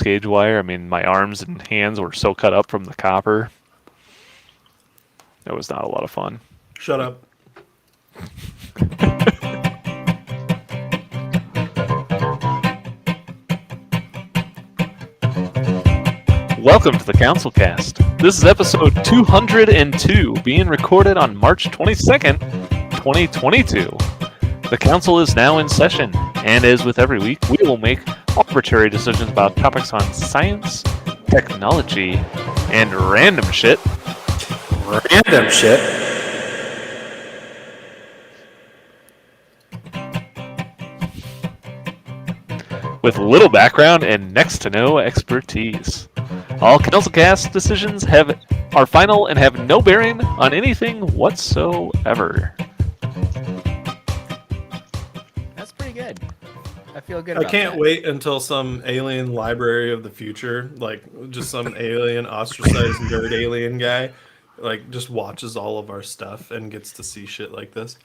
gauge wire. I mean, my arms and hands were so cut up from the copper. It was not a lot of fun. Shut up. Welcome to the CouncilCast. This is episode 202, being recorded on March 22nd, 2022. The council is now in session, and as with every week, we will make arbitrary decisions about topics on science, technology, and random shit. Random shit. With little background and next to no expertise. All CouncilCast decisions are final and have no bearing on anything whatsoever. That's pretty good. I feel good about I can't that. wait until some alien library of the future, like just some alien ostracized nerd alien guy, like just watches all of our stuff and gets to see shit like this.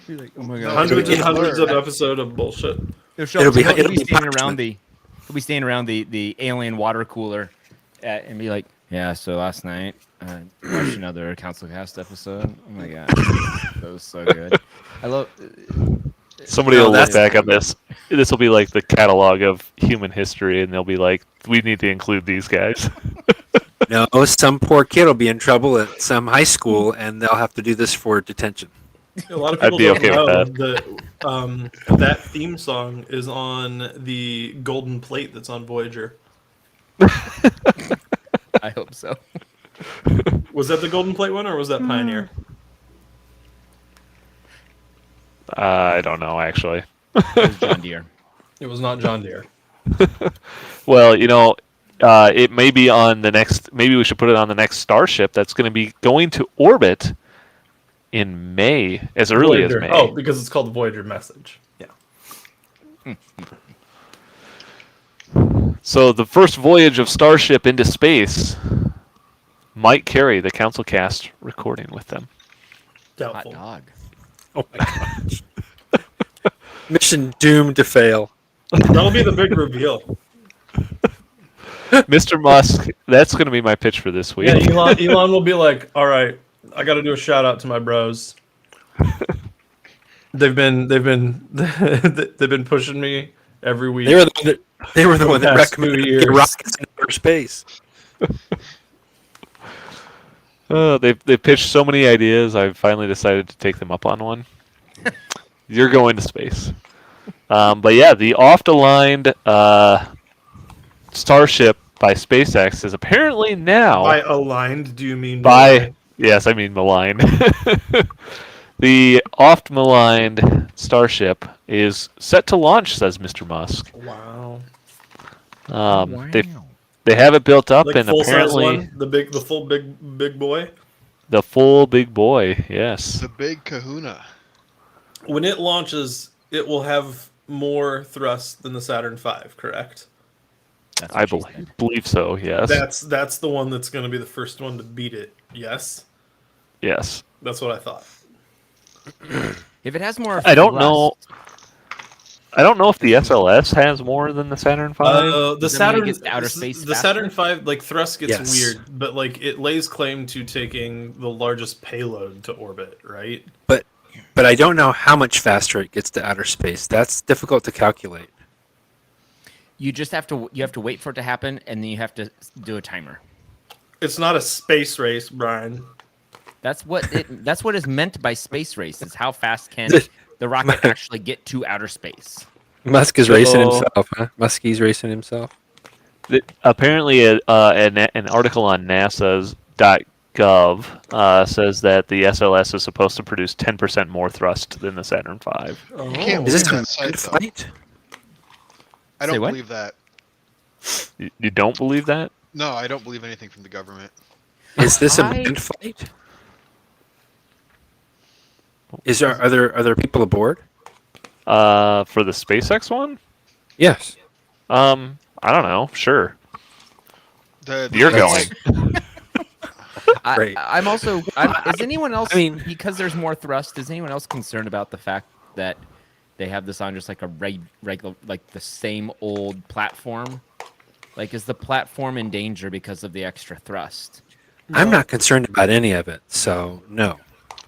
Be like, oh my god. Hundreds and hundreds of episodes of bullshit. He'll be standing punishment. around the alien water cooler and be like, yeah, so last night I watched another CouncilCast episode. Oh my god. That was so good. I love Somebody will look back on this. This will be like the catalog of human history, and they'll be like, we need to include these guys. No, some poor kid will be in trouble at some high school, and they'll have to do this for detention. A lot of I'd people be don't okay know with that that theme song is on the golden plate that's on Voyager. I hope so. Was that the golden plate one, or was that Pioneer? I don't know, actually. It was John Deere. It was not John Deere. Well, it may be on the next. Maybe we should put it on the next Starship that's going to be going to orbit in May, as early Voyager. as May. Oh, because it's called the Voyager message. Yeah. So the first voyage of Starship into space might carry the CouncilCast recording with them. Hot Doubtful. dog. Oh my gosh. Mission doomed to fail. That'll be the big reveal. Mr. Musk, that's going to be my pitch for this week. Yeah, Elon will be like, "All right, I got to do a shout out to my bros. They've been they've been pushing me every week. They were the one that past 2 recommended years. rockets in outer space. They pitched so many ideas. I've finally decided to take them up on one. You're going to space. But yeah, the oft-aligned Starship by SpaceX is apparently now By aligned, do you mean by yes, I mean maligned. The oft-maligned Starship is set to launch, says Mr. Musk. Wow. They have it built up, Like and full size apparently one, the full big boy. the full big boy. Yes. The big kahuna. When it launches, it will have more thrust than the Saturn V, correct? That's I what she said. believe so. Yes. That's the one that's going to be the first one to beat it. Yes, Yes. that's what I thought. If it has more, I don't know. I don't know if the SLS has more than the Saturn V. The Does that mean Saturn, it gets to outer space the Saturn V, like thrust gets Yes. weird, but like it lays claim to taking the largest payload to orbit, right? But I don't know how much faster it gets to outer space. That's difficult to calculate. you just have to wait for it to happen, and then you have to do a timer. It's not a space race, Brian. That's what is meant by space race. Is how fast can the rocket actually get to outer space? Musk is racing himself, huh? Muskie's racing himself. Apparently, an article on NASA's.gov says that the SLS is supposed to produce 10% more thrust than the Saturn V. Oh. Can't Is this believe a that site, manned though. flight? I Say don't what? believe that. You don't believe that? No, I don't believe anything from the government. Is this a I- manned flight? Are there people aboard? For the SpaceX one? Yes. I don't know. Sure. You're going. Great. I'm is anyone else? I mean- because there's more thrust. Is anyone else concerned about the fact that they have this on just like a regular, like the same old platform? Like, is the platform in danger because of the extra thrust? I'm not concerned about any of it, so no.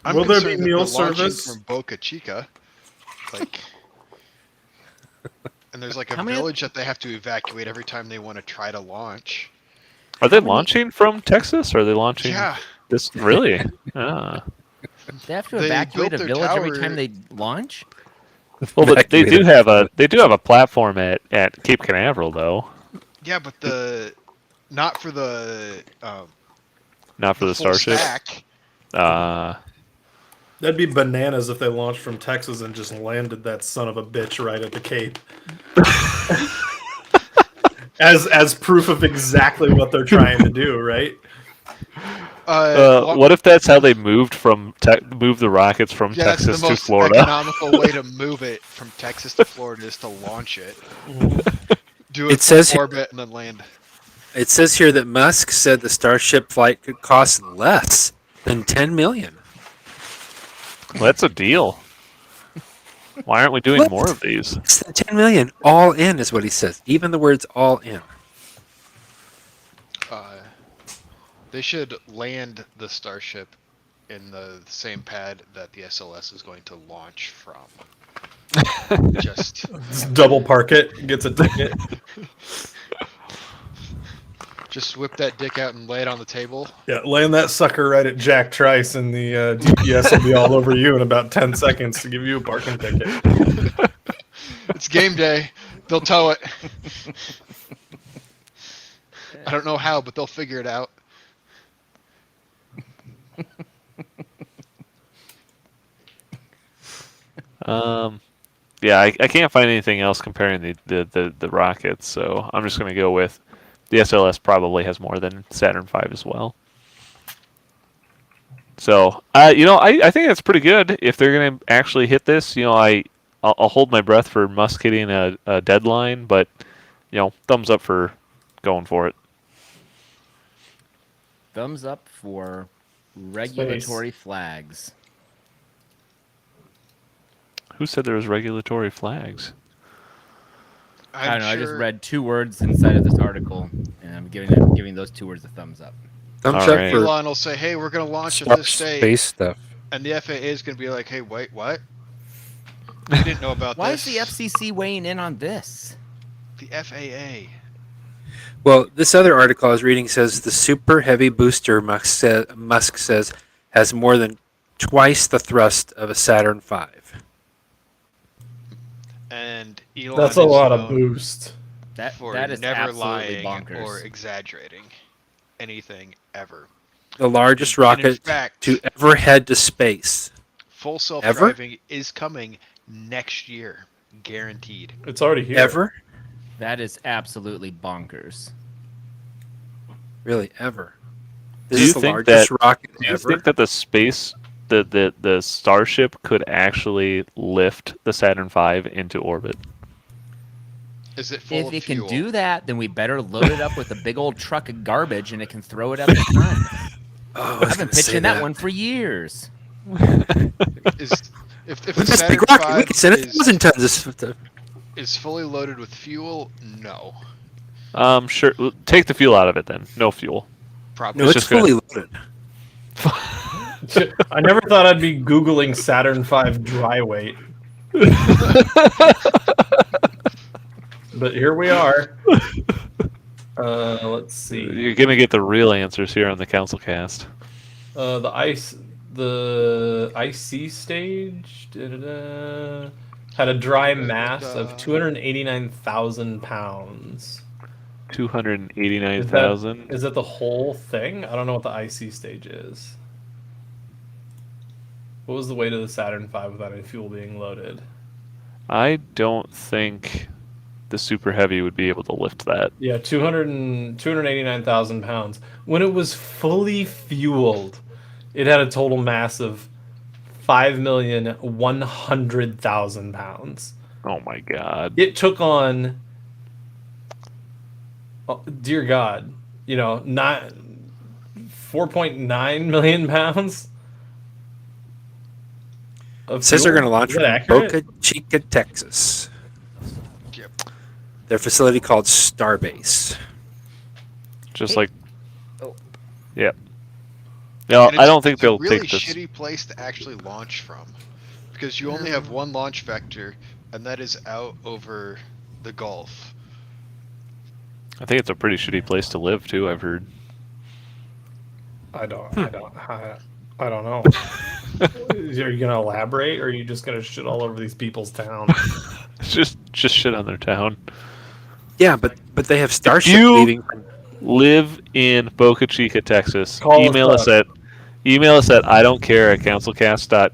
I'm Will there be concerned that meal they're launching service? from Boca Chica, like, and there's like a How many- village that they have to evacuate every time they want to try to launch. Are they How many- launching from Texas? Or are they launching Yeah, this? Really? Ah. They have to They evacuate built a their village every tower- time they launch? Well, they do Evacuated. have a platform at Cape Canaveral though, yeah, but not for the not for the full Starship. stack. That'd be bananas if they launched from Texas and just landed that son of a bitch right at the Cape. as proof of exactly what they're trying to do, right? What if that's how they moved moved the rockets from Yeah, Texas that's the to most Florida? economical way to move it from Texas to Florida is to launch it. Do it It says from here- orbit and then land. It says here that Musk said the Starship flight could cost less than $10 million. Well, that's a deal. Why aren't we doing What? more of these? Less than $10 million, all in is what he says. Even the words all in. They should land the Starship in the same pad that the SLS is going to launch from. Just Double park it, gets a ticket. Just whip that dick out and lay it on the table. Yeah, land that sucker right at Jack Trice, and the DPS will be all over you in about 10 seconds to give you a parking ticket. It's game day. They'll tow it. I don't know how, but they'll figure it out. Yeah, I can't find anything else comparing the rockets, so I'm just gonna go with the SLS probably has more than Saturn V as well. So, I think that's pretty good if they're gonna actually hit this. I'll hold my breath for Musk hitting a deadline, but thumbs up for going for it. Thumbs up for regulatory flags. Who said there was regulatory flags? I don't know. I just read 2 words inside of this article, and I'm giving those 2 words a thumbs up. Thumbs All up right. for Elon will say, "Hey, we're going to launch at star- this date," space stuff. and the FAA is going to be like, "Hey, wait, what? You didn't know about Why this." is the FCC weighing in on this? The FAA. Well, this other article I was reading says the super heavy booster Musk says has more than twice the thrust of a Saturn V. And Elon That's a is lot of known boost. for That is never absolutely lying bonkers. or exaggerating anything ever. The largest And in rocket fact, to ever head to space. full self-driving is coming next year, guaranteed. It's already here. Ever? That is absolutely bonkers. Really, ever. This Do you is the think largest rocket Do you ever. think that the Starship could actually lift the Saturn V into orbit? Is it full If of it fuel? can do that, then we better load it up with a big old truck of garbage, and it can throw it up the sun. Oh, I was I've been gonna say pitching that one for years. Is if the With this Saturn big rocket, we V can send is, 1,000 tons of stuff. is fully loaded with fuel, no, Sure. Take the fuel out of it then. No fuel. probably. No, It's it's just gonna- fully loaded. I never thought I'd be Googling Saturn V dry weight. But here we are. Let's see. You're gonna get the real answers here on the CouncilCast. The IC stage had a dry mass of 289,000 pounds. 289,000. Is that the whole thing? I don't know what the IC stage is. What was the weight of the Saturn V without any fuel being loaded? I don't think the Super Heavy would be able to lift that. Yeah, 289,000 pounds. When it was fully fueled, it had a total mass of 5,100,000 pounds. Oh my god. It took on, oh, dear God, not 4.9 million pounds It says they're going to launch Is that from accurate? Boca Chica, Texas. Yep. Their facility called Starbase. Just Hey. like, Oh. yeah. No, And I don't think it's they'll a really take this. shitty place to actually launch from, because you only have one launch vector, and that is out over the Gulf. I think it's a pretty shitty place to live too. I've heard. I don't know. Are you gonna elaborate, or are you just gonna shit all over these people's town? just shit on their town. Yeah, but they have Starship you- leaving. From, Live in Boca Chica, Texas. Call us email us up. at I don't care at councilcast.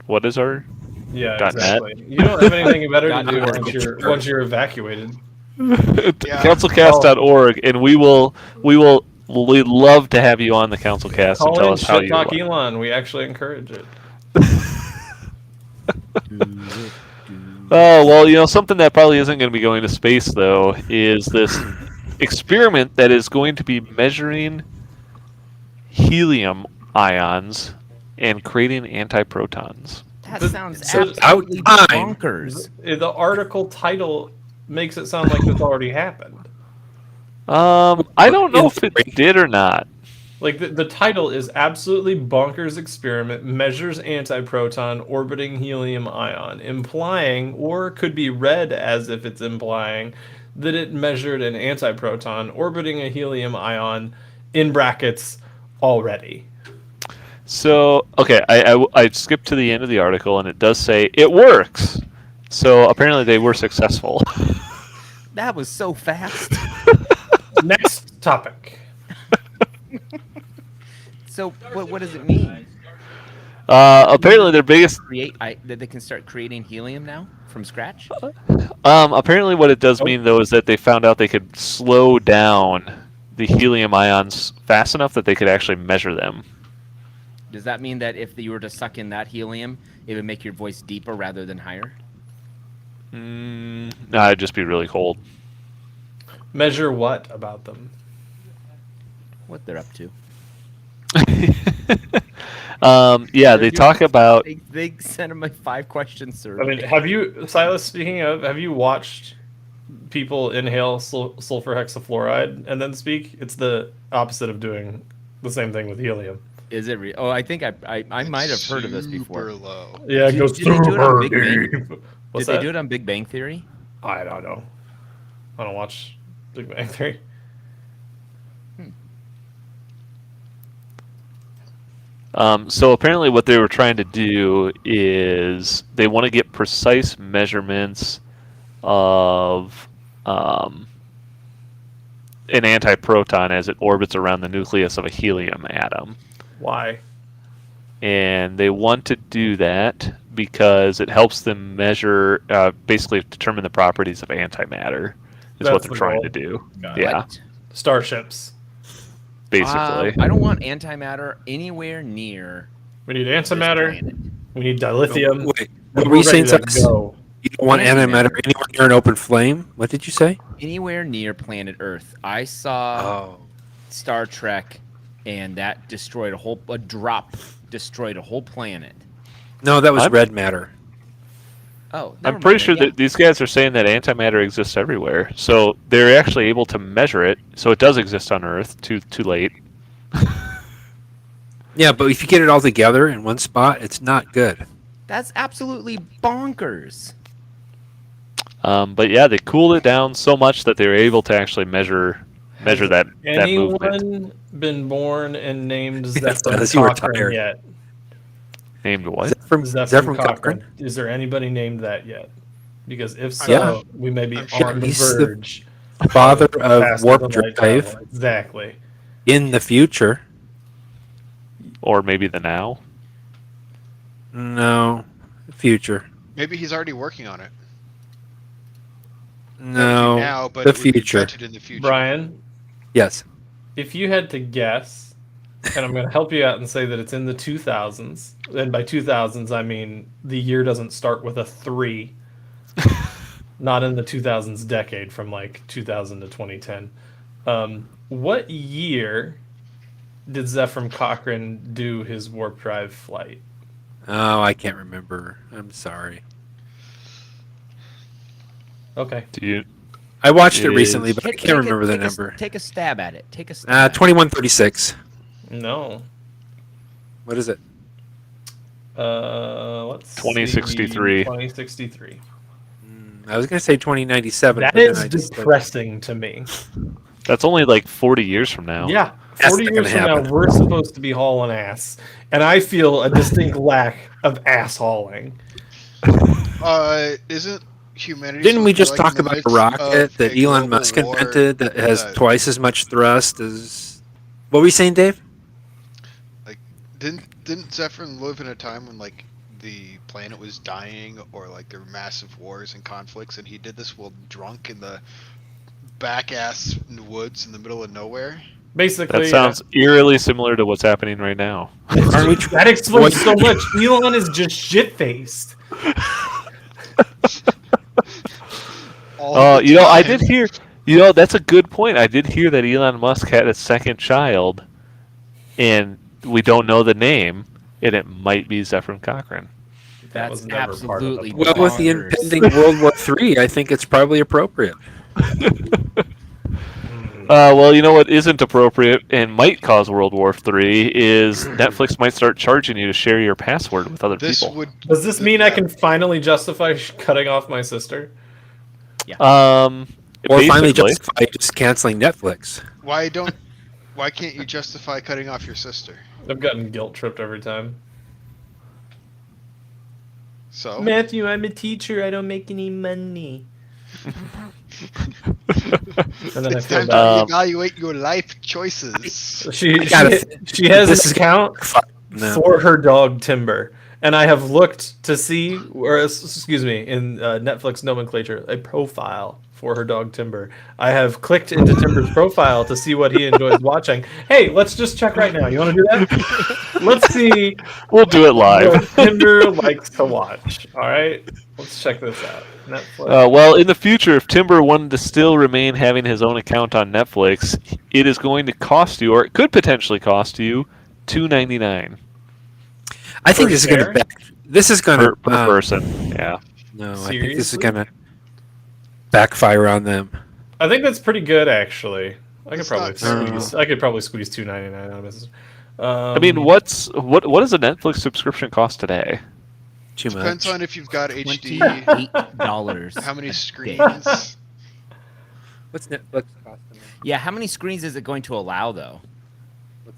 What is our Yeah, .net? exactly. You don't have anything better to do .net. once you're evacuated. councilcast.org, and we'd love to have you on the councilcast and Call tell in us how shit you talk like. Elon. We actually encourage it. Oh, well, something that probably isn't going to be going to space, though, is this experiment that is going to be measuring helium ions and creating antiprotons. That But- sounds so- absolutely Out time. bonkers. The article title makes it sound like this already happened. I don't know if it did or not. Like the title is absolutely bonkers experiment measures antiproton orbiting helium ion, implying, or could be read as if it's implying, that it measured an antiproton orbiting a helium ion in brackets already. So, okay, I skipped to the end of the article, and it does say it works. So apparently they were successful. That was so fast. Next topic. So what does it mean? Apparently their biggest That they can start creating helium now from scratch? apparently what it does mean though is that they found out they could slow down the helium ions fast enough that they could actually measure them. Does that mean that if you were to suck in that helium, it would make your voice deeper rather than higher? No, it'd just be really cold. Measure what about them? What they're up to? Yeah, they talk about. They sent him a 5-question survey. I mean, have you, Silas, speaking of, have you watched people inhale sulfur hexafluoride and then speak? It's the opposite of doing the same thing with helium. Is it? Oh, I think I might have heard of this before. Super low. Yeah, it Did- goes did they do it on super Big Bang? deep. What's Did that? they do it on Big Bang Theory? I don't know. I don't watch Big Bang Theory. So apparently, what they were trying to do is they want to get precise measurements of an antiproton as it orbits around the nucleus of a helium atom. Why? And they want to do that because it helps them measure, basically determine the properties of antimatter. Is what That's they're the trying goal. to do. Got it. Yeah, What? Starships. basically. I don't want antimatter anywhere near We need this antimatter. planet. We need dilithium. wait, and what were you we're ready saying? to Silas? go. You don't want Antimatter. antimatter anywhere near an open flame? What did you say? Anywhere near planet Earth. I saw Oh. Star Trek, and that destroyed a drop destroyed a whole planet. No, that was I'm- red matter. Oh, I'm pretty sure that these guys are saying that antimatter exists everywhere. So they're actually able to measure it. So it does exist on Earth. Too late. Yeah, but if you get it all together in one spot, it's not good. That's absolutely bonkers. But yeah, they cooled it down so much that they were able to actually measure that movement. Anyone been born and named Yes, Zephyr as you were Cochrane tired. yet? Named what? Is that from Cochrane? Is there anybody named that yet? Because if so, Yeah. we may be I'm sure on the he's the verge. Father of faster warp than light drive travel. Exactly. in the future. Or maybe the now? No, future. Maybe he's already working on it. No, Now, but the it would be future. invented in the future. Brian, Yes. if you had to guess, and I'm going to help you out and say that it's in the 2000s, and by 2000s I mean the year doesn't start with a 3. Not in the 2000s decade from like 2000 to 2010. What year did Zephyr Cochrane do his warp drive flight? Oh, I can't remember. I'm sorry. Okay. Do you? I watched it It recently, is- but I can't remember the number. Take a stab at it. Take a stab. At it. 2136. No. What is it? Let's 2063. 2063. I was going to say 2097. That but then is I just- depressing to me. That's only like 40 years from now. Yeah, That's 40 not years gonna from now, happen. we're supposed to be hauling ass, and I feel a distinct lack of ass hauling. Isn't humanity? Didn't we supposed just to be, like, talk in the about the midst rocket of that a Elon global Musk war invented that has that- twice as much thrust as? What were you saying, Dave? Didn't Zephyrin live in a time when like the planet was dying or like there were massive wars and conflicts, and he did this while drunk in the back ass woods in the middle of nowhere? Basically, That sounds eerily similar to what's happening right now. Aren't we that explains so much. Elon is just shit faced. All the I time. did hear. That's a good point. I did hear that Elon Musk had a second child, and we don't know the name, and it might be Zephyrin Cochran. That was That's never part of the absolutely plan. Well, with the bonkers. impending World War III, I think it's probably appropriate. Well, you know what isn't appropriate and might cause World War III is Netflix might start charging you to share your password with other This people. would. Does this mean I can finally justify cutting off my sister? Or finally Basically. justify just canceling Netflix. Why can't you justify cutting off your sister? I've gotten guilt tripped every time. So Matthew, I'm a teacher. I don't make any money. And then I it's feel time bad. to evaluate your life choices. She gotta- has this an is- account No. for her dog Timber, and I have looked to see, or excuse me, in Netflix nomenclature, a profile for her dog Timber. I have clicked into Timber's profile to see what he enjoys watching. Hey, let's just check right now. You want to do that? Let's see We'll do it live. what Timber likes to watch. All right, let's check this out. Netflix. Well, in the future, if Timber wanted to still remain having his own account on Netflix, it is going to cost you, or it could potentially cost you, $2.99 I think Per this is going share? to this is going per to person. Yeah. No, I think this is Seriously? going to backfire on them. I think that's pretty good, actually. I could It's probably not fair. squeeze. I could probably squeeze $2.99 out of this. I mean, what does a Netflix subscription cost today? Too Depends much. on if you've got HD, $28. how many screens. What's Netflix costing? Yeah, how many screens is it going to allow though?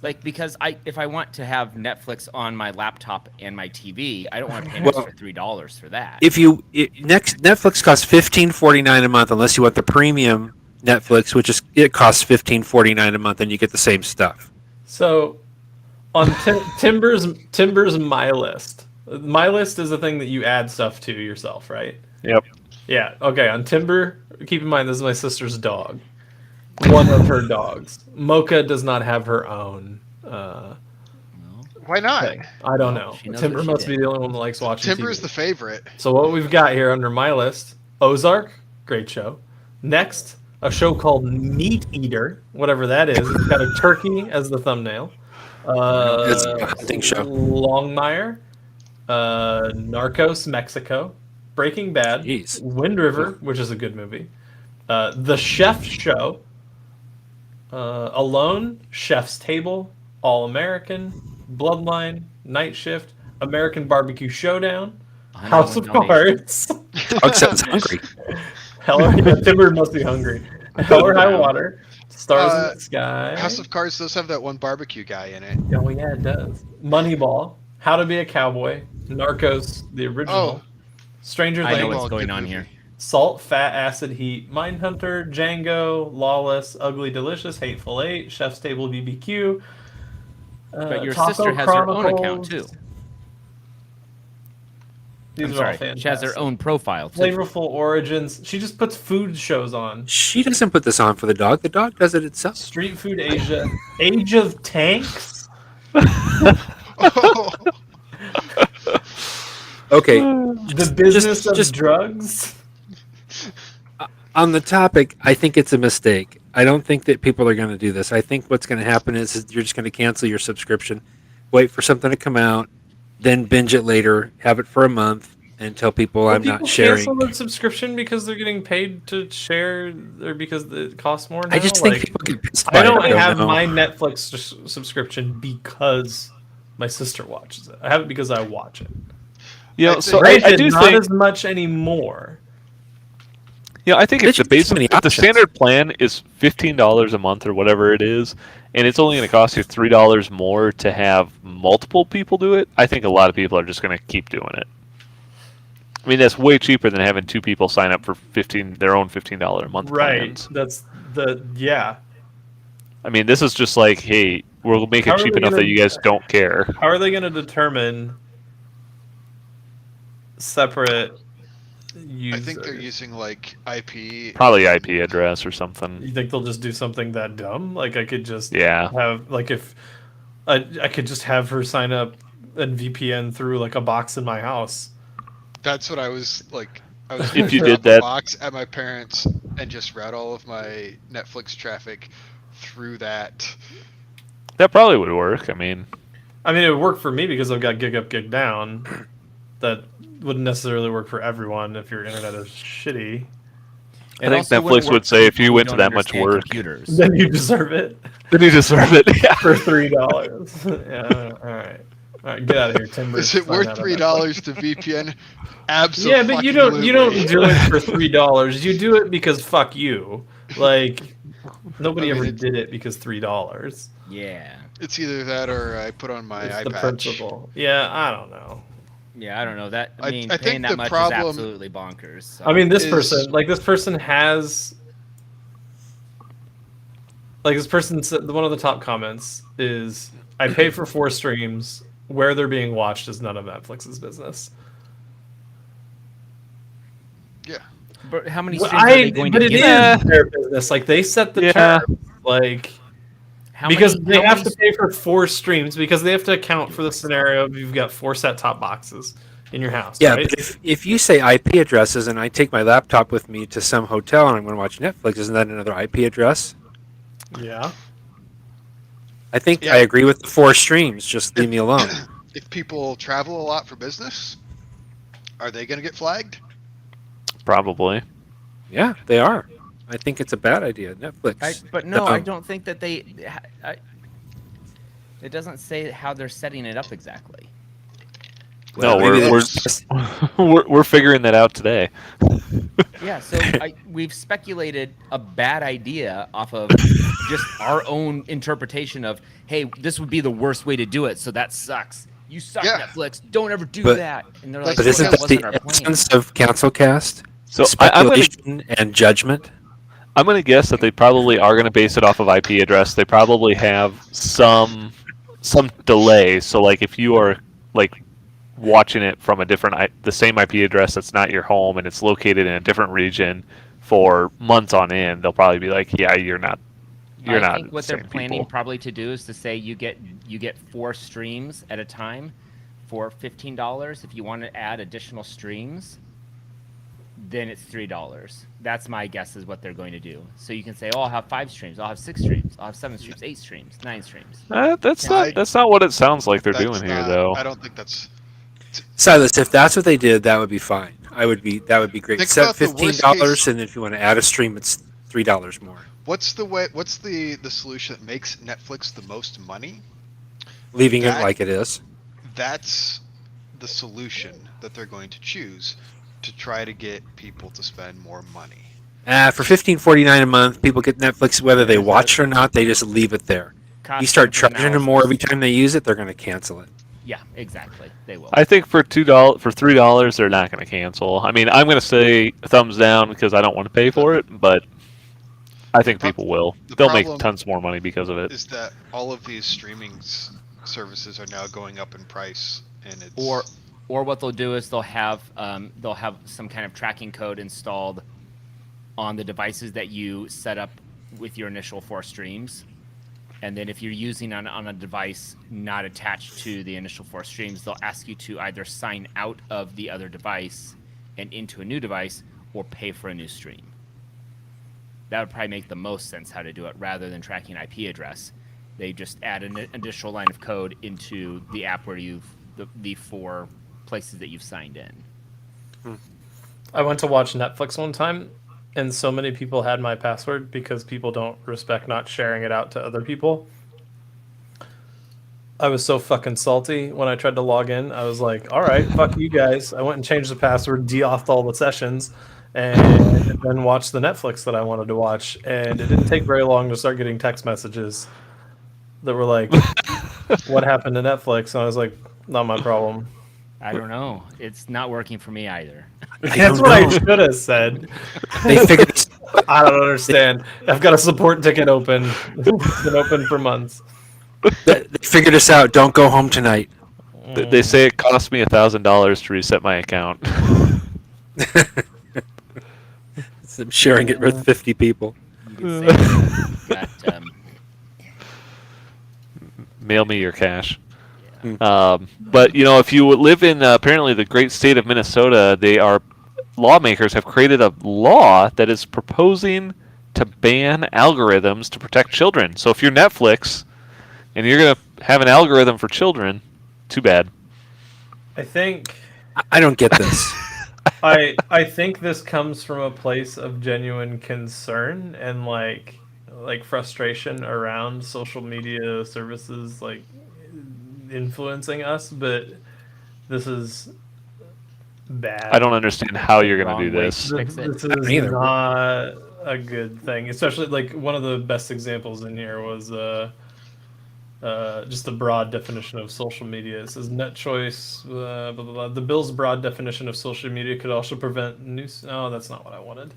Like, because if I want to have Netflix on my laptop and my TV, I don't want to pay an Well, extra $3 for that. Netflix costs $15.49 a month unless you want the premium Netflix, which is it costs $15.49 a month and you get the same stuff. So, on Timber's My List. My List is a thing that you add stuff to yourself, right? Yep. Yeah. Okay. On Timber, keep in mind this is my sister's dog. One of her dogs. Mocha does not have her own. Why not? Thing. I don't know. she knows Timber what she must be did. the only one that likes watching Timber TV. is the favorite. So what we've got here under My List: Ozark, great show. Next, a show called Meat Eater, whatever that is. It's got a turkey as the thumbnail. It's a hunting show. Longmire, Narcos Mexico, Breaking Bad, Jeez. Wind River, which is a good movie, The Chef Show, Alone, Chef's Table, All American, Bloodline, Night Shift, American Barbecue Showdown, House of Cards. Dog sounds hungry. Timber must be hungry. Hell or High Water, Stars in the Sky. House of Cards does have that one barbecue guy in it. Oh yeah, it does. Moneyball, How to Be a Cowboy, Narcos, the original, Oh. Stranger I know Things, what's going good on movie. here. Salt, Fat, Acid, Heat, Mindhunter, Django, Lawless, Ugly Delicious, Hateful Eight, Chef's Table BBQ. But your Taco sister has her own account Chronicles. too. These I'm are all sorry. fantastic. She has her own profile too. Flavorful Origins. She just puts food shows on. She doesn't put this on for the dog. The dog does it itself. Street Food Asia. Age of Tanks. Oh, Okay, The Business of just- Drugs. on the topic, I think it's a mistake. I don't think that people are going to do this. I think what's going to happen is you're just going to cancel your subscription, wait for something to come out, then binge it later, have it for a month, and tell people Well, I'm not people sharing. cancel their subscription because they're getting paid to share, or because it costs more now. I just think Like, people get pissed I by don't it. have know. my Netflix subscription because my sister watches it. I have it because I watch it. So I Granted, do not think as much anymore. I think if There's the just so many if the options. standard plan is $15 a month or whatever it is, and it's only going to cost you $3 more to have multiple people do it, I think a lot of people are just going to keep doing it. I mean, that's way cheaper than having two people sign up for their own $15 a month plans. That's I mean, this is just like, hey, we'll make How it are cheap they enough gonna- that you guys don't care. How are they going to determine separate users? I think they're using like IP. Probably IP address or something. You think they'll just do something that dumb? Like I could just Yeah. have like if I could just have her sign up and VPN through like a box in my house. That's what I was like. I was If you gonna did drop a that- box at my parents and just route all of my Netflix traffic through that. That probably would work. I mean, it would work for me because I've got gig up, gig down. That wouldn't necessarily work for everyone if your internet is shitty. I think Netflix would say if you went to that much work, computers. Then you deserve it then you deserve it. Yeah. for $3. Yeah, all right. All right, get out of here, Tim. Is it worth $3 to VPN? Absolutely. Yeah, but you don't do it for $3. You do it because fuck you. Like nobody I mean, ever did it because $3. Yeah. It's either that or I put on my It's iPad. the principle. Yeah, I don't know. Yeah, I don't know. That I paying think that the much problem- is absolutely bonkers. So. This Is- person has this person said one of the top comments is I pay for 4 streams. Where they're being watched is none of Netflix's business. Yeah. But how many Well, streams are they going but to it get? is their business. Like they set the Yeah. terms. Like How because many- they how have many- to pay for 4 streams because they have to account for the scenario of you've got 4 set-top boxes in your house. Yeah, right? but if you say IP addresses and I take my laptop with me to some hotel and I'm going to watch Netflix, isn't that another IP address? Yeah. I think Yeah. I agree with the 4 streams. Just leave me alone. If people travel a lot for business, are they going to get flagged? Probably. Yeah, they are. I think it's a bad idea. Netflix. But no, I Um, don't think that they. It doesn't say how they're setting it up exactly. No, maybe we're that's- we're figuring that out today. Yeah, so we've speculated a bad idea off of just our own interpretation of, hey, this would be the worst way to do it, so that sucks. You suck, Yeah. Netflix. Don't ever do But- that. And they're like, But Like, isn't that that wasn't the our plan. essence of CouncilCast? So I'm gonna Speculation and judgment. I'm gonna guess that they probably are gonna base it off of IP address. They probably have some delay. So like if you are like watching it from the same IP address that's not your home and it's located in a different region for months on end, they'll probably be like, yeah, you're not. I think what they're same planning people. probably to do is to say you get 4 streams at a time for $15. If you want to add additional streams, then it's $3. That's my guess is what they're going to do. So you can say, oh, I'll have 5 streams, I'll have 6 streams, I'll have 7 streams, 8 streams, 9 streams. That's Yeah, not what it sounds like they're That's doing here, not- though. I don't think that's. Silas, if that's what they did, that would be fine. That would be great. Think Set about the worst $15, case- and if you want to add a stream, it's $3 more. What's the solution that makes Netflix the most money? Leaving That- it like it is. That's the solution that they're going to choose to try to get people to spend more money. For $15.49 a month, people get Netflix whether they watch it or not. They just leave it there. Cost You start benefit charging them more every analysis. time they use it, they're going to cancel it. Yeah, exactly. They will. I think for $3, they're not going to cancel. I mean, I'm going to say thumbs down because I don't want to pay for it, but I think people will. the They'll make problem tons more money because of it. Is that all of these streaming services are now going up in price, and it's Or what they'll do is they'll have some kind of tracking code installed on the devices that you set up with your initial 4 streams. And then if you're using on a device not attached to the initial 4 streams, they'll ask you to either sign out of the other device and into a new device or pay for a new stream. That would probably make the most sense how to do it rather than tracking IP address. They just add an additional line of code into the app where you've the 4 places that you've signed in. I went to watch Netflix one time, and so many people had my password because people don't respect not sharing it out to other people. I was so fucking salty when I tried to log in. I was like, all right, fuck you guys. I went and changed the password, de-offed all the sessions, and then watched the Netflix that I wanted to watch. And it didn't take very long to start getting text messages that were like, what happened to Netflix? And I was like, not my problem. I don't know. It's not working for me either. That's what I should have said. They figured I don't understand. I've got a support ticket open. It's been open for months. they figured us out. Don't go home tonight. They say it cost me $1,000 to reset my account. I'm sharing it with 50 people. You can say that, Mail me your cash. But if you live in apparently the great state of Minnesota, lawmakers have created a law that is proposing to ban algorithms to protect children. So if you're Netflix and you're gonna have an algorithm for children, too bad. I think I don't get this. I think this comes from a place of genuine concern and like frustration around social media services like influencing us, but this is bad. I don't understand how you're gonna Wrong do way this. to fix it. This is don't either. not a good thing. Especially like one of the best examples in here was just the broad definition of social media. It says net choice. Blah, blah, blah. The bill's broad definition of social media could also prevent news. Oh, that's not what I wanted.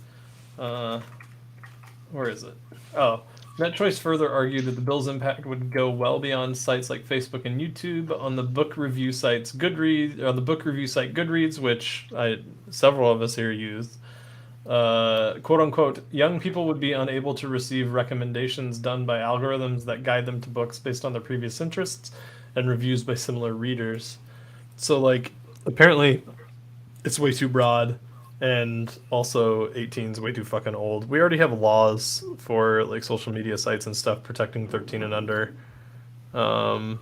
Where is it? Oh, NetChoice further argued that the bill's impact would go well beyond sites like Facebook and YouTube. On the book review site Goodreads, which several of us here used, quote unquote, young people would be unable to receive recommendations done by algorithms that guide them to books based on their previous interests and reviews by similar readers. So like apparently it's way too broad. And also, 18 is way too fucking old. We already have laws for like social media sites and stuff protecting 13 and under. I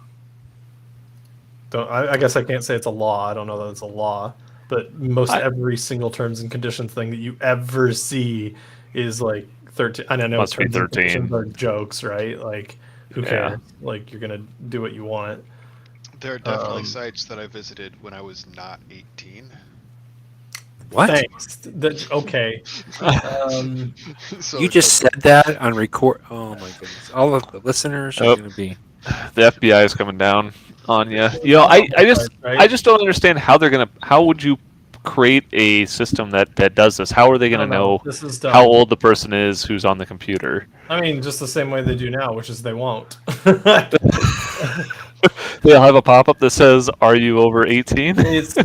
guess I can't say it's a law. I don't know that it's a law, but every single terms and conditions thing that you ever see is like 13. And I know Must be terms and 13. conditions are jokes, right? Like, who cares? Like, you're gonna do what you want. There are definitely sites that I visited when I was not 18. What? Thanks. Okay. So You just said that on record. Oh my goodness! All of the listeners are Oh. going to be. The FBI is coming down on you. I just don't understand how how would you create a system that does this? How are they going to know This is dumb. how old the person is who's on the computer? I mean, just the same way they do now, which is they won't. They'll have a pop-up that says, "Are you over 18?" This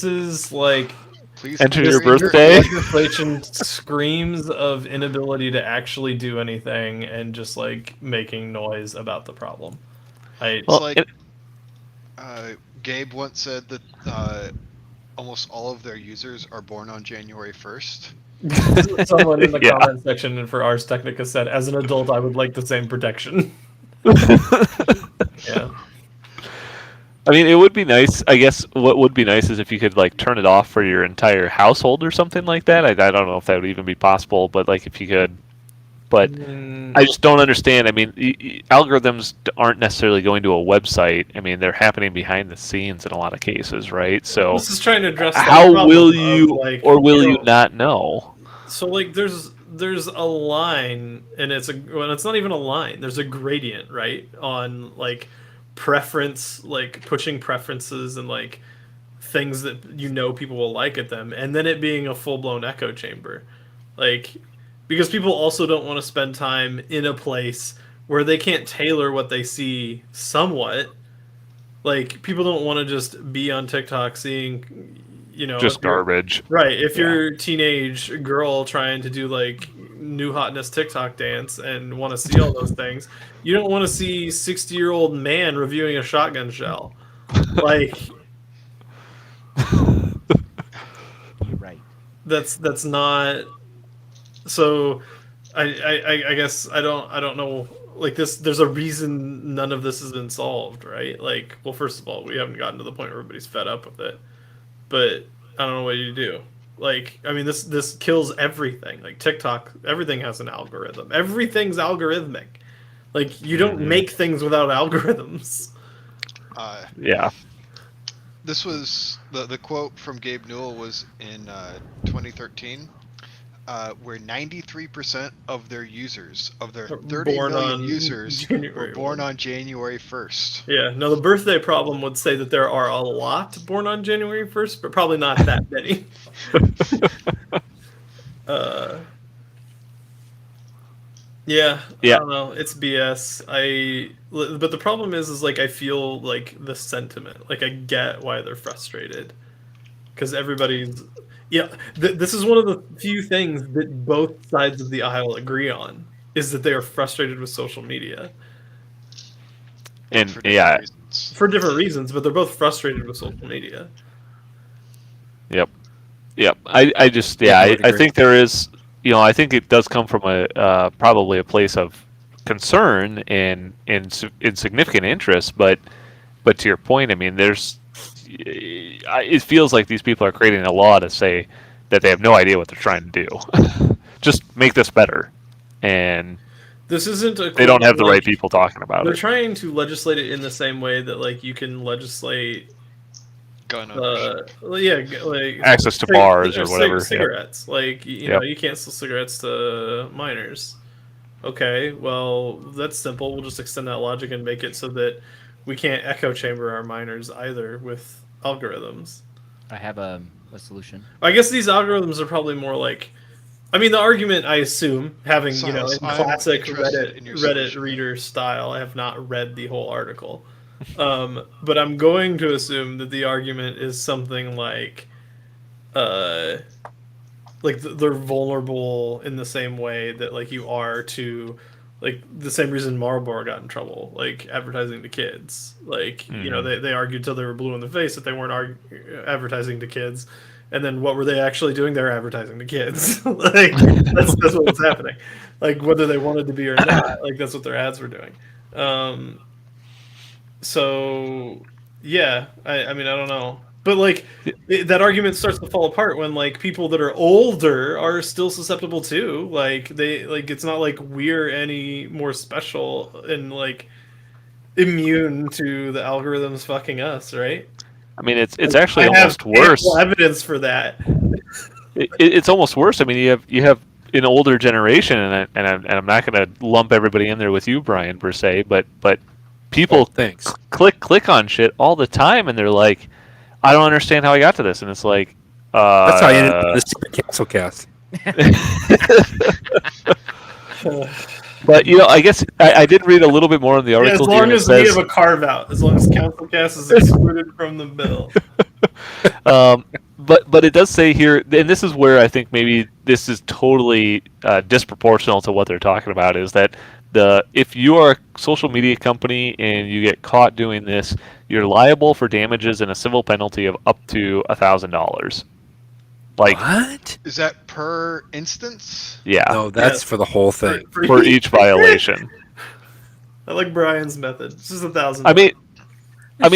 is like please Enter enter your this birthday. legislation screams of inability to actually do anything and just like making noise about the problem. It's Well, like Gabe once said that almost all of their users are born on January 1st. Someone in the Yeah. comment section and for Ars Technica said, "As an adult, I would like the same protection." Yeah. I mean, it would be nice. I guess what would be nice is if you could like turn it off for your entire household or something like that. I don't know if that would even be possible, but like if you could. But I just don't understand. I mean, algorithms aren't necessarily going to a website. I mean, they're happening behind the scenes in a lot of cases, right? So This is trying to address that how problem will of, you like, or will you know, not know? So like there's a line and it's not even a line. There's a gradient, right? On like preference, like pushing preferences and like things that people will like at them, and then it being a full-blown echo chamber. Like because people also don't want to spend time in a place where they can't tailor what they see somewhat. Like people don't want to just be on TikTok seeing Just if you're- garbage. Right. If you're a teenage girl trying to do like new hotness TikTok dance and want to see all those things, you don't want to see 60-year-old man reviewing a shotgun shell. Like You're right. that's not. So I guess I don't know like this. There's a reason none of this has been solved, right? Like, well, first of all, we haven't gotten to the point where everybody's fed up with it, but I don't know what you do. Like, I mean, this kills everything. Like TikTok, everything has an algorithm. Everything's algorithmic. Like, you don't make things without algorithms. Yeah. This was the quote from Gabe Newell was in 2013, where 93% of their users, of their 30 million users, were born on January 1st. Yeah, no, the birthday problem would say that there are a lot born on January 1st, but probably not that many. Yeah, I don't know. It's BS. But the problem is like I feel like the sentiment. Like I get why they're frustrated, because everybody's. Yeah, this is one of the few things that both sides of the aisle agree on is that they are frustrated with social media. And for different reasons. For different reasons, but they're both frustrated with social media. Yep. I just I think there is. I think it does come from a probably a place of concern and significant interest, but to your point, I mean, it feels like these people are creating a law to say that they have no idea what they're trying to do. Just make this better, and this isn't they don't have the right people talking about they're it. They're trying to legislate it in the same way that like you can legislate gun ownership. Like access to bars or whatever. Cigarettes, like you know, you can't sell cigarettes to minors. Okay, well that's simple. We'll just extend that logic and make it so that we can't echo chamber our minors either with algorithms. I have a solution. I guess these algorithms are probably more like. I mean, the argument, I assume, having in classic Reddit reader style, I have not read the whole article. But I'm going to assume that the argument is something like they're vulnerable in the same way that like you are to like the same reason Marlboro got in trouble, like advertising to kids. Like they argued till they were blue in the face that they weren't advertising to kids, and then what were they actually doing? They're advertising to kids. Like that's what was happening. Like whether they wanted to be or not, like that's what their ads were doing. So, yeah, I mean, I don't know. But, like, that argument starts to fall apart when, like, people that are older are still susceptible too. Like, it's not like we're any more special and, like, immune to the algorithms fucking us, right? I mean, it's actually almost worse. Evidence for that. It's almost worse. I mean, you have an older generation, and I'm not going to lump everybody in there with you, Brian, per se, but people click on shit all the time, and they're like, I don't understand how I got to this, and it's like, that's how I ended up in this CouncilCast. But I guess I did read a little bit more in the article. As long as we have a carve out, as long as CouncilCast is excluded from the bill. But it does say here, and this is where I think maybe this is totally disproportional to what they're talking about, is that if you are a social media company and you get caught doing this, you're liable for damages and a civil penalty of up to $1,000. Like, what? Is that per instance? Yeah. No, that's for the whole thing. For each violation. I like Brian's method. This is $1,000. I mean, I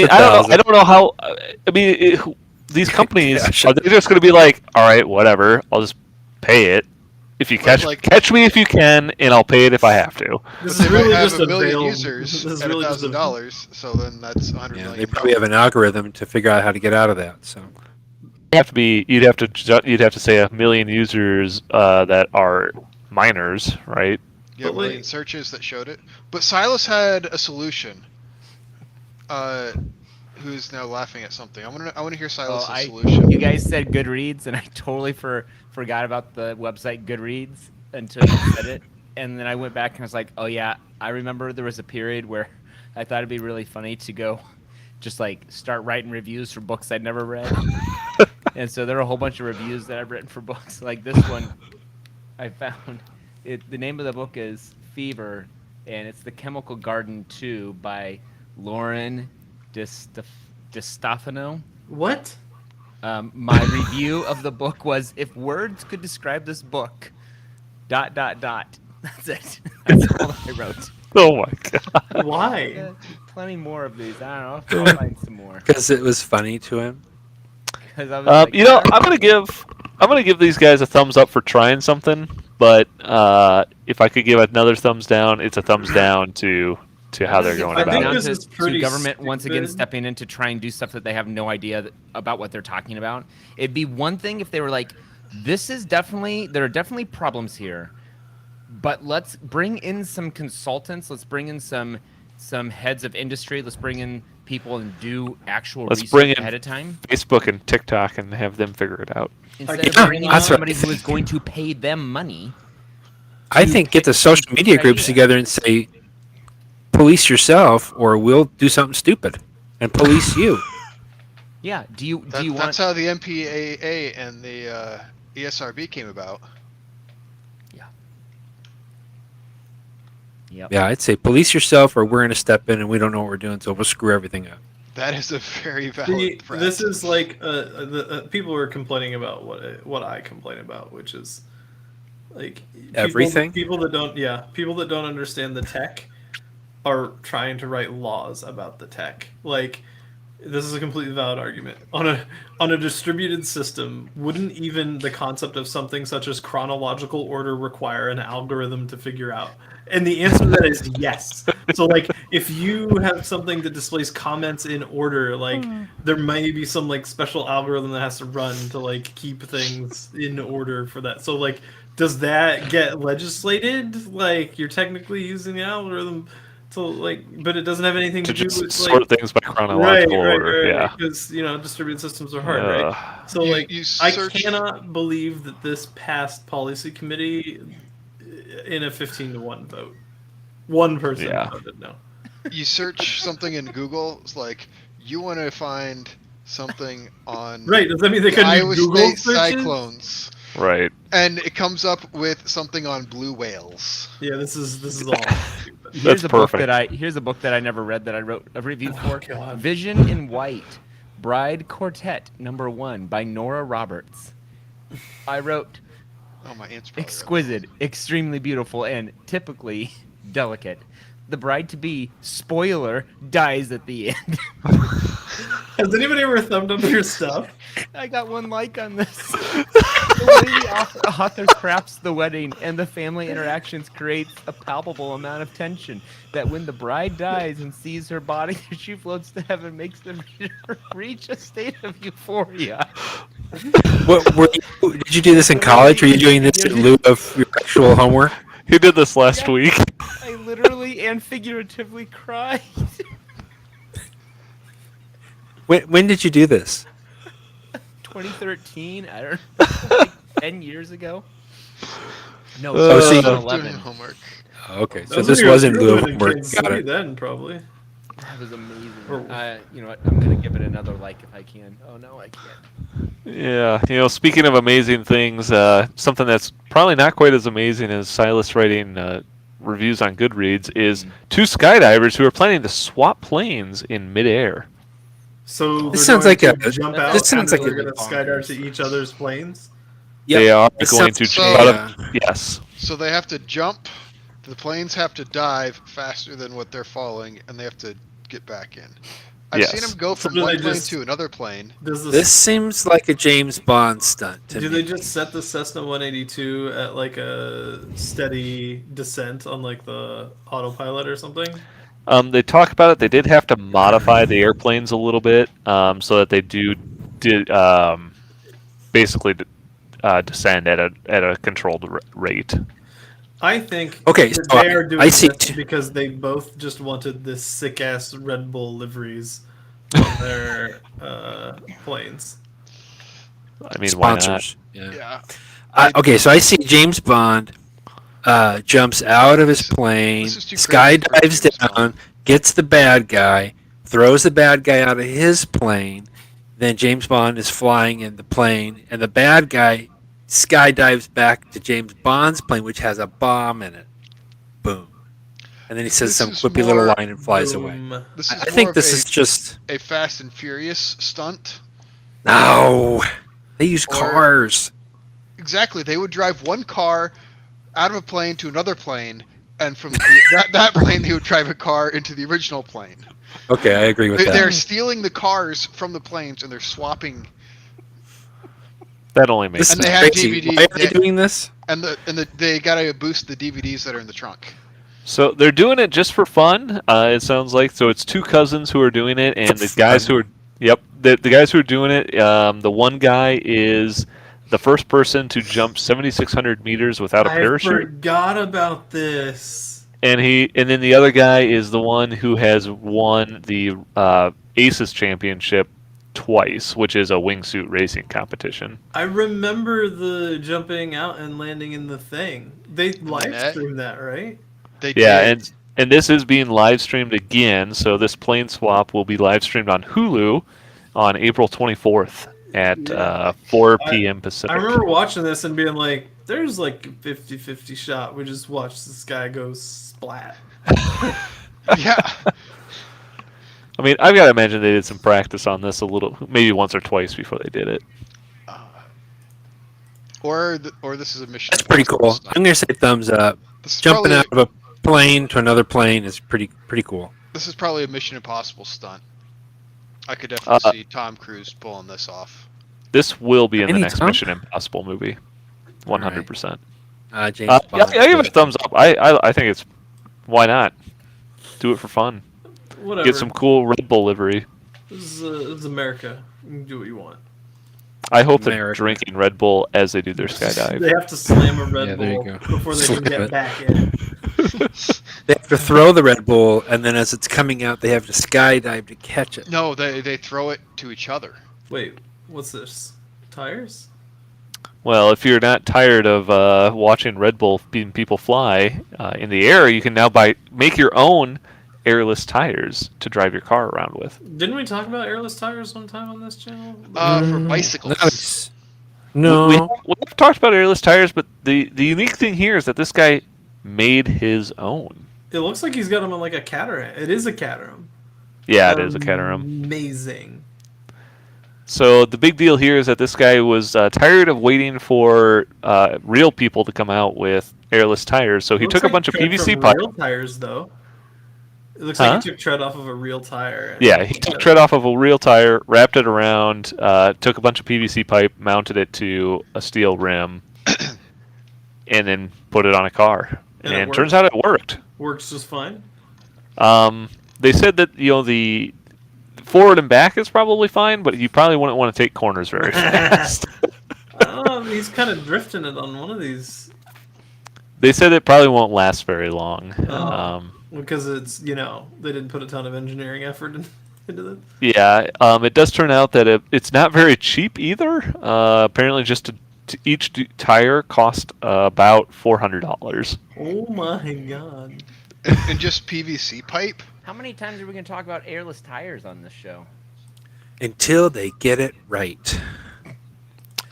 don't know how. I mean, these companies are they just going to be like, all right, whatever, I'll just pay it. If you catch me if you can, and I'll pay it if I have to. This is really just a million users at $1,000, so then that's $100 million. They probably have an algorithm to figure out how to get out of that. So you'd have to say 1 million users that are minors, right? Yeah, 1 million searches that showed it. But Silas had a solution. Who's now laughing at something? I want to hear Silas' solution. You guys said Goodreads, and I totally forgot about the website Goodreads until you said it. And then I went back and I was like, oh yeah, I remember there was a period where I thought it'd be really funny to go just like start writing reviews for books I'd never read. And so there are a whole bunch of reviews that I've written for books. Like this one I found. The name of the book is Fever, and it's The Chemical Garden 2 by Lauren DiStefano. What? My review of the book was, if words could describe this book, ... That's it. That's all I wrote. Oh my god. Why? Yeah, plenty more of these. I don't know. I'll find some more. Because it was funny to him. 'Cause I was like, You know, I don't I'm gonna give these guys a thumbs up for trying something, but if I could give another thumbs down, it's a thumbs down to how they're going I about think it. this to, is pretty government once again stupid. stepping in to try and do stuff that they have no idea about what they're talking about. It'd be one thing if they were like, there are definitely problems here, but let's bring in some consultants. Let's bring in some heads of industry. Let's bring in people and do actual Let's research bring in ahead of time. Facebook and TikTok and have them figure it out. Instead Yeah, of bringing in that's what somebody I who is think. going to pay them money. I think get the social media Good groups idea. together and say, police yourself, or we'll do something stupid and police you. Yeah. Do you That's want? how the MPAA and the ESRB came about. Yep. Yeah, I'd say police yourself, or we're going to step in and we don't know what we're doing, so we'll screw everything up. That is a very valid See, threat. this is like people were complaining about what I complain about, which is like Everything? People that don't understand the tech are trying to write laws about the tech. Like, this is a completely valid argument. On a distributed system, wouldn't even the concept of something such as chronological order require an algorithm to figure out? And the answer to that is yes. So, like, if you have something that displays comments in order, like, there may be some, like, special algorithm that has to run to, like, keep things in order for that. So, like, does that get legislated? Like, you're technically using the algorithm to, like, but it doesn't have anything To to do just with, sort like, things by chronological order. Yeah. because distributed systems are hard, Uh, right? So You- like, you I search- cannot believe that this passed policy committee in a 15-1 vote. One person Yeah. voted no. You search something in Google, it's like, you want to find something on Right? Does that mean they the couldn't do Iowa Google State searches? cyclones, right. and it comes up with something on blue whales. Yeah, this is all stupid. Here's a perfect. book that I never read that I wrote a review for. God. Vision in White, Bride Quartet #1 by Nora Roberts. I wrote Oh, my aunt's probably exquisite, extremely beautiful, and typically delicate. The bride to be, spoiler, dies at the end. Has anybody ever thumbed up your stuff? I got one like on this. The way the author crafts the wedding and the family interactions creates a palpable amount of tension that when the bride dies and sees her body as she floats to heaven makes the reader reach a state of euphoria. Did you do this in college? Or are you doing this in lieu of your actual homework? He did this last Yeah. week. I literally and figuratively cried. When did you do this? 2013, I don't know, like 10 years ago. No, Oh, so you- doing 2011. homework. Okay, so Those this of you wasn't who lieu of lived in homework. Kansas Got City it. then, probably. That was amazing. Or- You know what? I'm gonna give it another like if I can. Oh no, I can't. Yeah, speaking of amazing things, something that's probably not quite as amazing as Silas writing reviews on Goodreads is two skydivers who are planning to swap planes in midair. So This they're sounds going like to a- jump this out. sounds and like they're a- going to skydive to each other's planes. They are This going sounds to so- jump out of, yes. So they have to jump, the planes have to dive faster than what they're falling, and they have to get back in. I've Yes. seen them go from do one they plane just- to another plane. Does This seems like a James Bond stunt to Do me. they just set the Cessna 182 at like a steady descent on like the autopilot or something? They talk about it. They did have to modify the airplanes a little bit so that they did basically descend at a controlled rate. I think Okay, that so they are doing I see this t- because they both just wanted this sick ass Red Bull liveries on their planes. I mean, why not? Sponsors. Yeah. Yeah. Okay, so I see James Bond jumps out of his plane, This is too crazy for skydives James down, Bond. gets the bad guy, throws the bad guy out of his plane. Then James Bond is flying in the plane, and the bad guy skydives back to James Bond's plane, which has a bomb in it. Boom. And then he says This some is quippy little more line and flies away. Boom. This is I more think of this a, is just a Fast and Furious stunt. no. They use Or- cars. Exactly. They would drive one car out of a plane to another plane and from that plane they would drive a car into the original plane. Okay, I agree with that. They're stealing the cars from the planes and they're swapping. That only makes This And is they have crazy. DVD Why are they doing this? And they gotta boost the DVDs that are in the trunk. So they're doing it just for fun. It sounds like so. It's two cousins who are doing it, and the guys who are the guys who are doing it. The one guy is the first person to jump 7,600 meters without a parachute. I forgot about this. And then the other guy is the one who has won the Aces Championship twice, which is a wingsuit racing competition. I remember the jumping out and landing in the thing. They live streamed that, right? They did. And this is being live streamed again. So this plane swap will be live streamed on Hulu on April 24th at 4 p.m. Pacific. I remember watching this and being like, "There's like a 50-50 shot. We just watched this guy go splat." Yeah. I mean, I've got to imagine they did some practice on this a little, maybe once or twice before they did it. Or this is a mission. That's pretty cool. Stuff. I'm gonna say thumbs up. Jumping out of a plane to another plane is pretty cool. This is probably a Mission Impossible stunt. I could definitely see Tom Cruise pulling this off. This will be in the next Anytime. Mission Impossible movie, 100%. James I Bond. give it a thumbs up. I think it's why not do it for fun. Whatever. Get some cool Red Bull livery. This is America. You can do what you want. I hope they're America. drinking Red Bull as they do their skydive. They have to slam a Red Yeah, there you Bull go. before they Slam can get it. back in. They have to throw the Red Bull, and then as it's coming out, they have to skydive to catch it. No, they throw it to each other. Wait, what's this? Tires? Well, if you're not tired of watching Red Bull being people fly in the air, you can now make your own airless tires to drive your car around with. Didn't we talk about airless tires one time on this channel? For bicycles. No. We've talked about airless tires, but the unique thing here is that this guy made his own. It looks like he's got them on like a Caterham. It is a Caterham. Yeah, it is a Caterham. Amazing. So the big deal here is that this guy was tired of waiting for real people to come out with airless tires, so he Looks took a like bunch of tread PVC from pipe. real tires, though. It looks Huh? like he took tread off of a real tire. Yeah, he took tread off of a real tire, wrapped it around, took a bunch of PVC pipe, mounted it to a steel rim, and then put it on a car. And it And worked? turns out it worked. Works just fine. They said that the forward and back is probably fine, but you probably wouldn't want to take corners very fast. I don't know. He's kind of drifting it on one of these. They said it probably won't last very long. Because it's, they didn't put a ton of engineering effort into this. Yeah, it does turn out that it's not very cheap either. Apparently, just each tire cost about $400. Oh my god. And just PVC pipe? How many times are we going to talk about airless tires on this show? Until they get it right.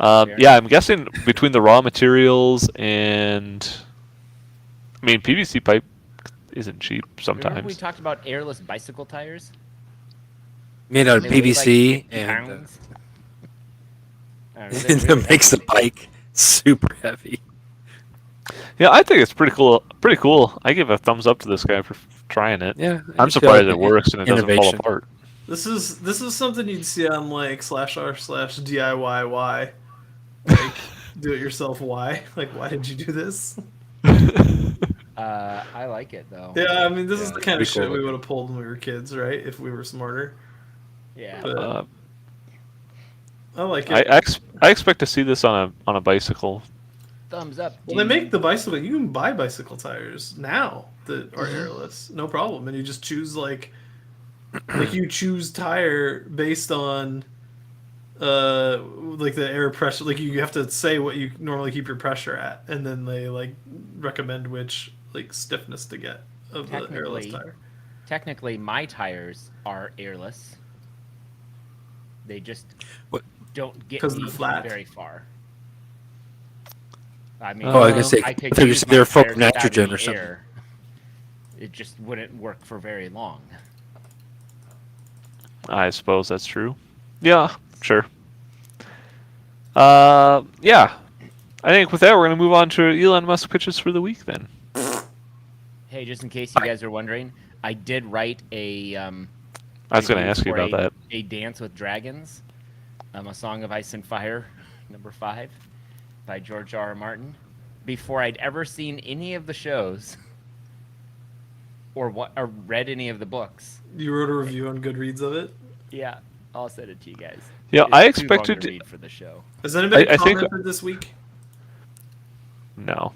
Yeah, I'm guessing between the raw materials and, I mean, PVC pipe isn't cheap sometimes. Remember we talked about airless bicycle tires? Made out of They weigh, PVC like 50 and pounds. and it makes the bike super heavy. Yeah, I think it's pretty cool. Pretty cool. I give a thumbs up to this guy for trying it. Yeah, I'm surprised it works and it doesn't fall apart. This is something you'd see on like /r/DIYY. Like, do it yourself why? Like, why did you do this? I like it though. Yeah, I mean, this is the kind of pretty shit cool we would have pulled when we were kids, right? If we were smarter. Yeah. But I like it. I expect to see this on a bicycle. Thumbs up. Well, they make the bicycle. You can buy bicycle tires now that are airless, no problem, and you just choose like you choose tire based on like the air pressure. Like you have to say what you normally keep your pressure at, and then they like recommend which like stiffness to get of the airless tire. Technically, my tires are airless. They just don't get 'Cause me they're flat. very far. I mean, Oh, I was gonna say, I I could thought you use said my they were full of tires without nitrogen any or something. air. It just wouldn't work for very long. I suppose that's true. Yeah, sure. Yeah. I think with that, we're going to move on to Elon Musk pitches for the week then. Hey, just in case you guys are wondering, I did write a. I was going to review ask you for about that. A Dance with Dragons, A Song of Ice and Fire, number 5, by George R. R. Martin. Before I'd ever seen any of the shows, or read any of the books. You wrote a review on Goodreads of it? Yeah, I'll send it to you guys. Yeah, It's I too expected long to read for the show. Has anybody I think- commented this week? No.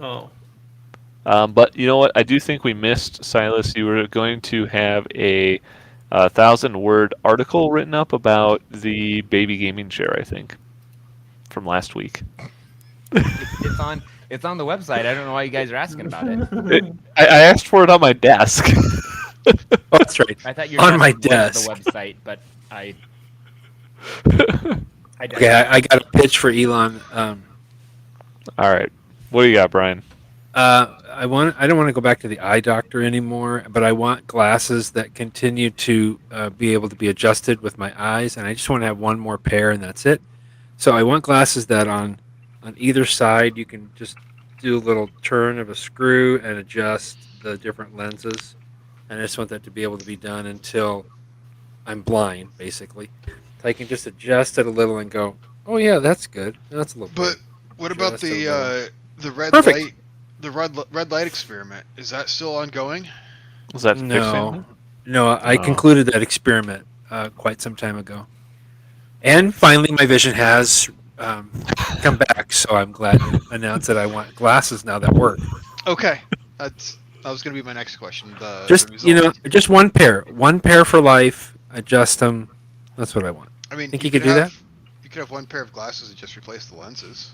Oh. But you know what? I do think we missed, Silas. You were going to have a 1,000-word article written up about the baby gaming chair, I think, from last week. It's on. It's on the website. I don't know why you guys are asking about it. I asked for it on my desk. Oh, that's right. I thought your On my desk was desk. the website, but I Okay, I got a pitch for Elon. All right. What do you got, Brian? I don't want to go back to the eye doctor anymore, but I want glasses that continue to be able to be adjusted with my eyes, and I just want to have one more pair, and that's it. So I want glasses that on either side you can just do a little turn of a screw and adjust the different lenses, and I just want that to be able to be done until I'm blind, basically. So I can just adjust it a little and go, oh yeah, that's good. That's a little. But what about Just a the red Perfect. light? The red light experiment, is that still ongoing? Was that No, no, I Oh. concluded that experiment quite some time ago, and finally my vision has come back. So I'm glad to announce that I want glasses now that work. Okay, that was going to be my next question. The Just result. just one pair for life. Adjust them. That's what I want. I mean, think you could do that? You could have one pair of glasses and just replace the lenses.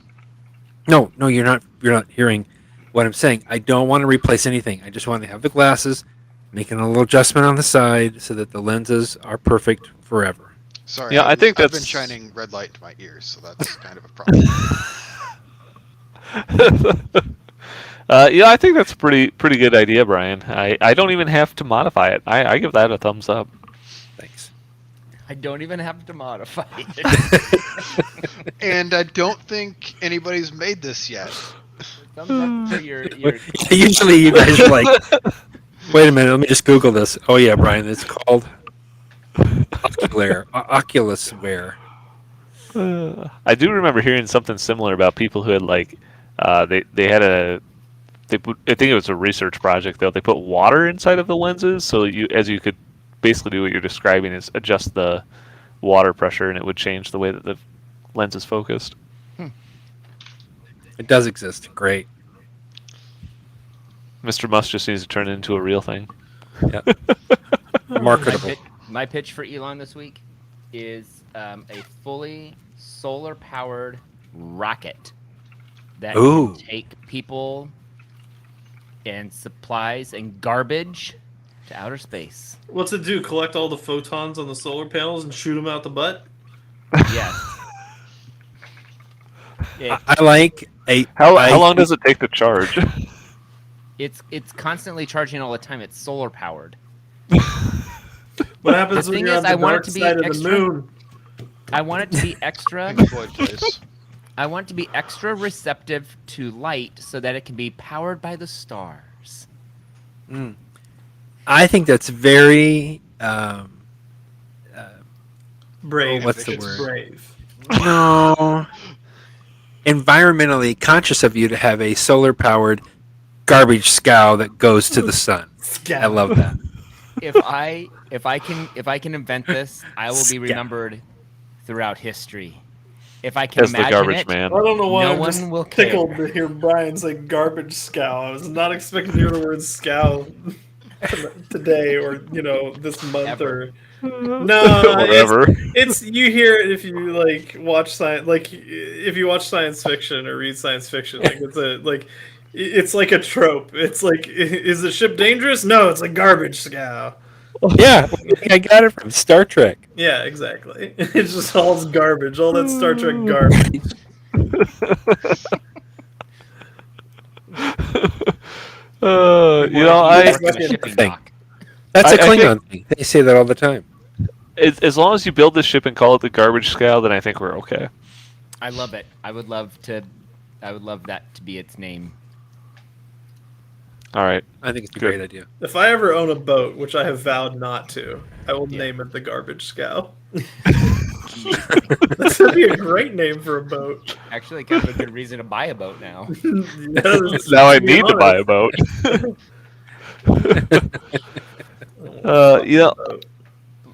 No, you're not. You're not hearing what I'm saying. I don't want to replace anything. I just want to have the glasses, making a little adjustment on the side so that the lenses are perfect forever. Sorry, Yeah, I think I've been that's- shining red light to my ears, so that's kind of a problem. Yeah, I think that's a pretty good idea, Brian. I don't even have to modify it. I give that a thumbs up. Thanks. I don't even have to modify it. And I don't think anybody's made this yet. Thumbs up for your Usually you guys are like, wait a minute, let me just Google this. Oh yeah, Brian, it's called Oculus Wear. I do remember hearing something similar about people who had I think it was a research project though. They put water inside of the lenses, so you could basically do what you're describing is adjust the water pressure, and it would change the way that the lens is focused. It does exist. Great. Mr. Musk just needs to turn it into a real thing. Yep. Marketable. My pitch for Elon this week is a fully solar-powered rocket that Ooh. can take people and supplies and garbage to outer space. What's it do? Collect all the photons on the solar panels and shoot them out the butt? Yes. I like a. How I- long does it take to charge? It's constantly charging all the time. It's solar-powered. What happens The when thing you're is, on the I want it dark to be side of the extra- moon? I want it to be extra. Pink Floyd plays. I want it to be extra receptive to light so that it can be powered by the stars. I think that's very. Brave. What's the It's word? Brave. No. Environmentally conscious of you to have a solar powered garbage scow that goes to the sun. I love that. If I can invent this, I will be Scow. remembered throughout history. If I can As the imagine garbage it, man. I don't know why No I'm one just will care. tickled to hear Brian say garbage scow. I was not expecting to hear the word scow today or this month Ever. no Whatever. it's you hear it if you watch science if you watch science fiction or read science fiction it's like a trope. It's like, is the ship dangerous? No, it's a garbage scow. Yeah, I got it from Star Trek. Yeah, exactly. It's just all garbage, all that Star Trek garbage. I Work in a shipping thing. dock. That's a I think- Klingon thing. They say that all the time. as long as you build the ship and call it the garbage scow, then I think we're okay. I love it. I would love that to be its name. All right. I think it's a Good. great idea. If I ever own a boat, which I have vowed not to, I will name it the Garbage Scow. That would be a great name for a boat. Actually, kind of a good reason to buy a boat now. Yes, Now I to be need to buy a honest. boat.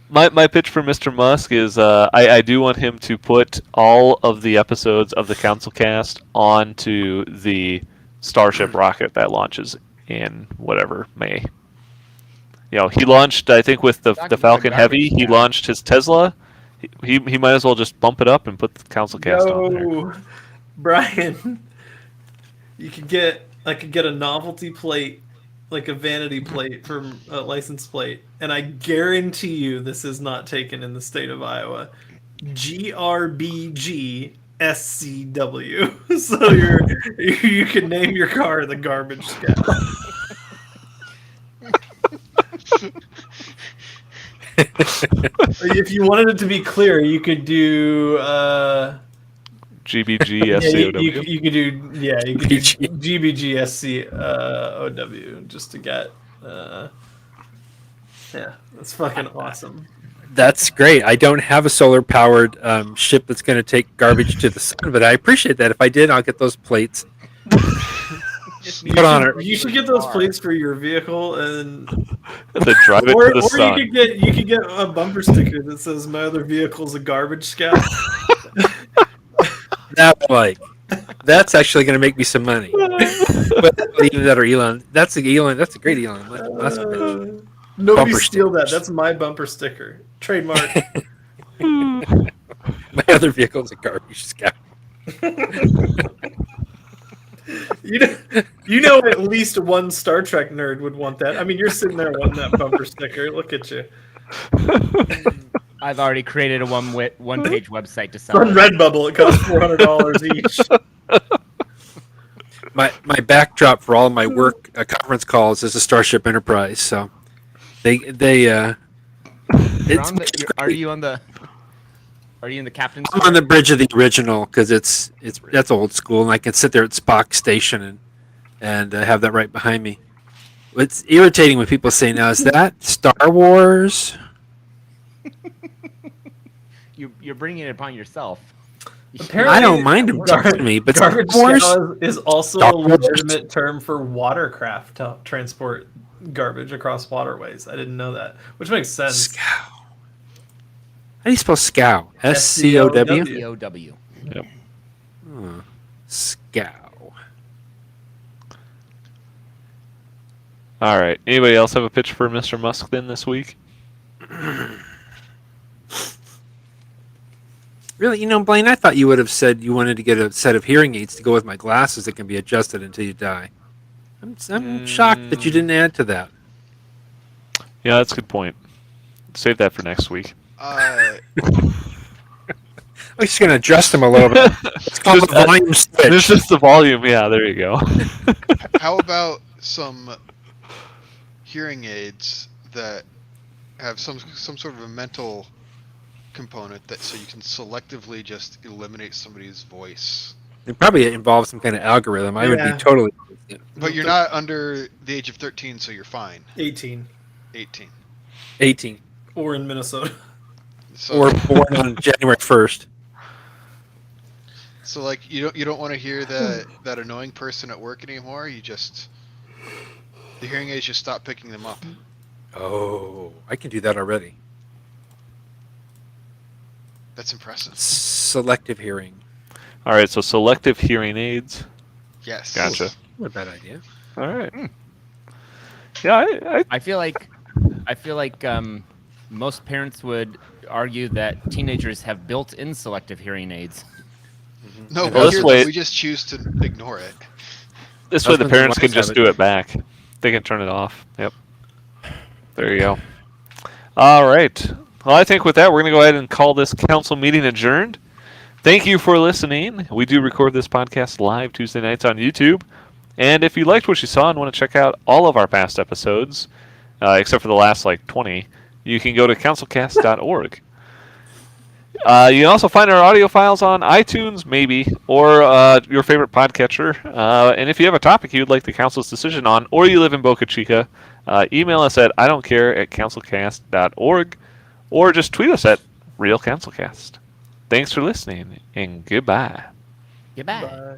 My pitch for Mr. Musk is I do want him to put all of the episodes of the CouncilCast onto the Starship rocket that launches in whatever May. He launched, I think, with the Falcon Heavy. He launched his Tesla. He might as well just bump it up and put the CouncilCast on there. Yo, Brian, I could get a novelty plate, like a vanity plate from a license plate, and I guarantee you this is not taken in the state of Iowa. GRBG SCW. So you can name your car the Garbage Scow. If you wanted it to be clear, you could do GBG yeah, SCOW. you could do GBG SCOW just to get that's fucking awesome. That's great. I don't have a solar-powered ship that's going to take garbage to the sun, but I appreciate that. If I did, I'll get those plates. Put on it. You should get those plates for your vehicle, and then drive it to the sun. you could get a bumper sticker that says "My other vehicle's a Garbage Scow." That's actually going to make me some money. But either that or Elon. That's a great Elon Musk. Nobody Bumper steal that. stickers. That's my bumper sticker. Trademark. My other vehicle is a garbage scow. You know, at least one Star Trek nerd would want that. I mean, you're sitting there wanting that bumper sticker. Look at you. I've already created a one-page website to sell. On Redbubble, it costs $400 each. My backdrop for all of my work conference calls is a Starship Enterprise. So Are you in the captain's? I'm on the bridge of the original because that's old school, and I can sit there at Spock's station and have that right behind me. It's irritating when people say, "Now is that Star Wars?" You're bringing it upon yourself. Apparently, I don't mind them talking to me, but Garbage Star Wars Scow is also Star a Wars. legitimate term for watercraft to transport garbage across waterways. I didn't know that, which makes sense. Scow. How do you spell Scow? SCOW. COW. Yep. Scow. All right. Anybody else have a pitch for Mr. Musk then this week? Really, Blaine, I thought you would have said you wanted to get a set of hearing aids to go with my glasses that can be adjusted until you die. I'm shocked that you didn't add to that. Yeah, that's a good point. Save that for next week. I'm just going to adjust them a little bit. It's called the volume switch. It's just the volume. Yeah, there you go. How about some hearing aids that have some sort of a mental component so you can selectively just eliminate somebody's voice? It probably involves some kind of algorithm. I would be totally. But you're not under the age of 13, so you're fine. 18. 18. Or in Minnesota. So, Or born on January 1st. So like you don't want to hear that annoying person at work anymore. The hearing aids just stop picking them up. Oh, I can do that already. That's impressive. Selective hearing. All right, so selective hearing aids. Yes. Gotcha. Not a bad idea. All right. Yeah, I feel like most parents would argue that teenagers have built-in selective hearing aids. No, Well, this way- we just choose to ignore it. this way the Husbands and parents can wives just have do it back. They can turn it off. Yep. There you go. All right. Well, I think with that, we're going to go ahead and call this council meeting adjourned. Thank you for listening. We do record this podcast live Tuesday nights on YouTube. And if you liked what you saw and want to check out all of our past episodes, except for the last 20, you can go to councilcast.org. You can also find our audio files on iTunes, maybe, or your favorite podcatcher. And if you have a topic you'd like the council's decision on, or you live in Boca Chica, email us at idon'tcare@councilcast.org, or just tweet us at RealCouncilCast. Thanks for listening, and goodbye. Goodbye. Bye.